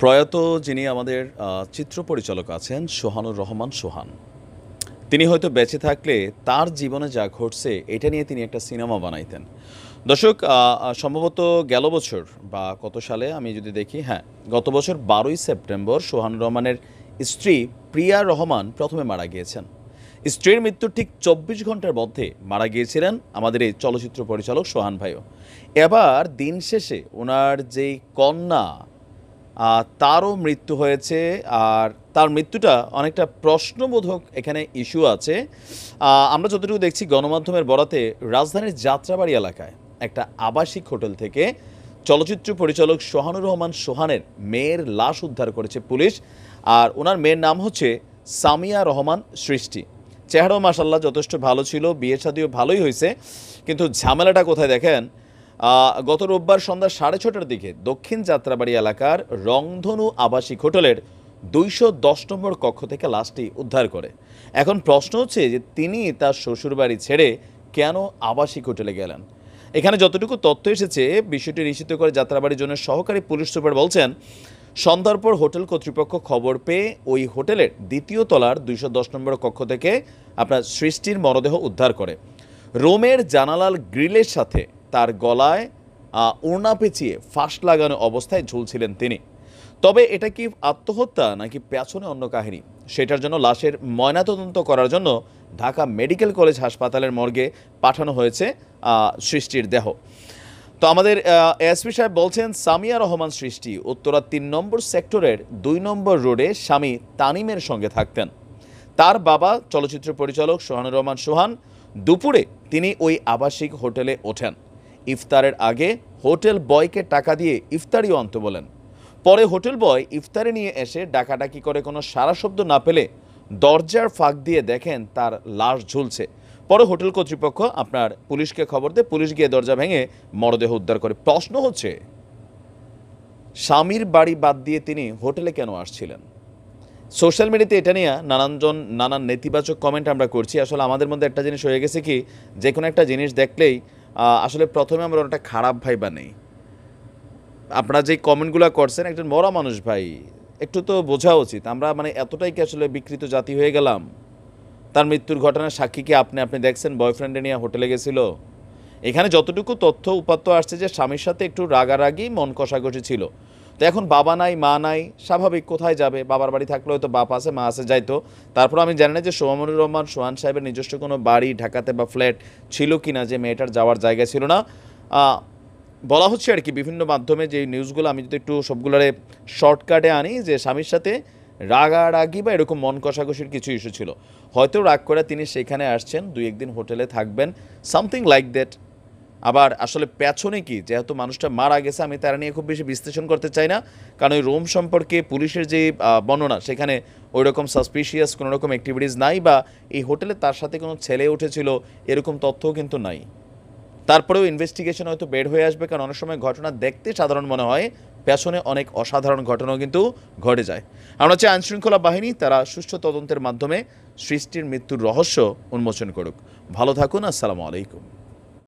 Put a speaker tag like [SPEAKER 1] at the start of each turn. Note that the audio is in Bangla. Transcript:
[SPEAKER 1] প্রয়াত যিনি আমাদের চিত্র পরিচালক আছেন সোহানুর রহমান সোহান। তিনি হয়তো বেঁচে থাকলে তার জীবনে যা ঘটছে এটা নিয়ে তিনি একটা সিনেমা বানাইতেন। দর্শক, সম্ভবত গেল বছর বা কত সালে আমি যদি দেখি, হ্যাঁ, গত বছর 12ই সেপ্টেম্বর সোহানুর রহমানের স্ত্রী প্রিয়া রহমান প্রথমে মারা গিয়েছেন। স্ত্রীর মৃত্যুর ঠিক 24 ঘন্টার মধ্যে মারা গিয়েছিলেন আমাদের এই চলচ্চিত্র পরিচালক সোহান ভাইও। এবার দিন শেষে ওনার যেই কন্যা, তারও মৃত্যু হয়েছে। আর তার মৃত্যুটা অনেকটা প্রশ্নবোধক এখানে ইস্যু আছে। আমরা যতটুকু দেখছি গণমাধ্যমের বরাতে, রাজধানীর যাত্রাবাড়ি এলাকায় একটা আবাসিক হোটেল থেকে চলচ্চিত্র পরিচালক সোহানুর রহমান সোহানের মেয়ের লাশ উদ্ধার করেছে পুলিশ। আর ওনার মেয়ের নাম হচ্ছে সামিয়া রহমান সৃষ্টি। চেহারাও মাসাল্লাহ যথেষ্ট ভালো ছিল, বিয়ে শাদিও ভালোই হয়েছে। কিন্তু ঝামেলাটা কোথায় দেখেন, গত রোববার সন্ধ্যা 6:30টার দিকে দক্ষিণ যাত্রাবাড়ি এলাকার রংধনু আবাসিক হোটেলের 210 নম্বর কক্ষ থেকে লাশটি উদ্ধার করে। এখন প্রশ্ন হচ্ছে যে তিনি তার শ্বশুরবাড়ি ছেড়ে কেন আবাসিক হোটেলে গেলেন। এখানে যতটুকু তথ্য এসেছে বিষয়টি নিশ্চিত করে যাত্রাবাড়ির জন্য সহকারী পুলিশ সুপার বলছেন, সন্ধ্যার পর হোটেল কর্তৃপক্ষ খবর পেয়ে ওই হোটেলের দ্বিতীয় তলার 210 নম্বর কক্ষ থেকে আপনার সৃষ্টির মরদেহ উদ্ধার করে। রোমের জানালার গ্রিলের সাথে তার গলায় ওড়না পেঁচিয়ে ফাঁস লাগানো অবস্থায় ঝুলছিলেন তিনি। তবে এটা কি আত্মহত্যা নাকি পেছনে অন্য কাহিনী, সেটার জন্য লাশের ময়নাতদন্ত করার জন্য ঢাকা মেডিকেল কলেজ হাসপাতালের মর্গে পাঠানো হয়েছে সৃষ্টির দেহ। তো আমাদের এসপি সাহেব বলছেন, সামিয়া রহমান সৃষ্টি উত্তরা 3 নম্বর সেক্টরের 2 নম্বর রোডে স্বামী তানিমের সঙ্গে থাকতেন। তার বাবা চলচ্চিত্র পরিচালক সোহানুর রহমান সোহান। দুপুরে তিনি ওই আবাসিক হোটেলে ওঠেন। ইফতারের আগে হোটেল বয়কে টাকা দিয়ে ইফতারিও আনতে বলেন। পরে হোটেল বয় ইফতারি নিয়ে এসে ডাকাডাকি করে কোনো সারা শব্দ না পেলে দরজার ফাঁক দিয়ে দেখেন তার লাশ ঝুলছে। পরে হোটেল কর্তৃপক্ষ আপনার পুলিশকে খবর দেয়, পুলিশ গিয়ে দরজা ভেঙে মরদেহ উদ্ধার করে। প্রশ্ন হচ্ছে, স্বামীর বাড়ি বাদ দিয়ে তিনি হোটেলে কেন আসছিলেন? সোশ্যাল মিডিয়াতে এটা নিয়ে নানান নেতিবাচক কমেন্ট আমরা করছি। আসলে আমাদের মধ্যে একটা জিনিস হয়ে গেছে কি, যে কোনো একটা জিনিস দেখলেই আসলে প্রথমে আমরা ওটা খারাপ ভাইবা নেই। আপনারা যে কমেন্টগুলো করছেন, একজন মরা মানুষ ভাই, একটু তো বোঝা উচিত। আমরা মানে এতটাই কি আসলে বিকৃত জাতি হয়ে গেলাম? তার মৃত্যুর ঘটনার সাক্ষী কি আপনি দেখছেন বয়ফ্রেন্ডে নিয়ে হোটেলে গেছিল? এখানে যতটুকু তথ্য উপাত্ত আসছে যে স্বামীর সাথে একটু রাগারাগি মন কষাকষি ছিল। তো এখন বাবা নাই মা নাই, স্বাভাবিক কোথায় যাবে? বাবার বাড়ি থাকলে হয়তো বাপ আছে মা আছে, যাইতো। তারপর আমি জানি না যে সোহানুর রহমান সোহান সাহেবের নিজস্ব কোনো বাড়ি ঢাকাতে বা ফ্ল্যাট ছিল কি না, যে মেয়েটার যাওয়ার জায়গা ছিল না। বলা হচ্ছে আর কি বিভিন্ন মাধ্যমে যে নিউজগুলো, আমি যদি একটু সবগুলোরে শর্টকাটে আনি, যে স্বামীর সাথে রাগারাগি বা এরকম মন কষাকষির কিছু ইস্যু ছিল। হয়তো রাগ করে তিনি সেখানে আসছেন, 2-1 দিন হোটেলে থাকবেন, সামথিং লাইক দ্যাট। আবার আসলে পেছনে কি, যেহেতু মানুষটা মারা গেছে, আমি তারা নিয়ে খুব বেশি বিশ্লেষণ করতে চাই না, কারণ ওই রুম সম্পর্কে পুলিশের যে বর্ণনা, সেখানে ওই রকম সাসপিশিয়াস কোনো রকম অ্যাক্টিভিটিস নাই, বা এই হোটেলে তার সাথে কোনো ছেলে উঠেছিল এরকম তথ্যও কিন্তু নাই। তারপরেও ইনভেস্টিগেশন হয়তো বের হয়ে আসবে, কারণ অনেক সময় ঘটনা দেখতে সাধারণ মনে হয়, পেছনে অনেক অসাধারণ ঘটনাও কিন্তু ঘটে যায়। আমরা চাই আইনশৃঙ্খলা বাহিনী তারা সুষ্ঠু তদন্তের মাধ্যমে সৃষ্টির মৃত্যুর রহস্য উন্মোচন করুক। ভালো থাকুন, আসসালামু আলাইকুম।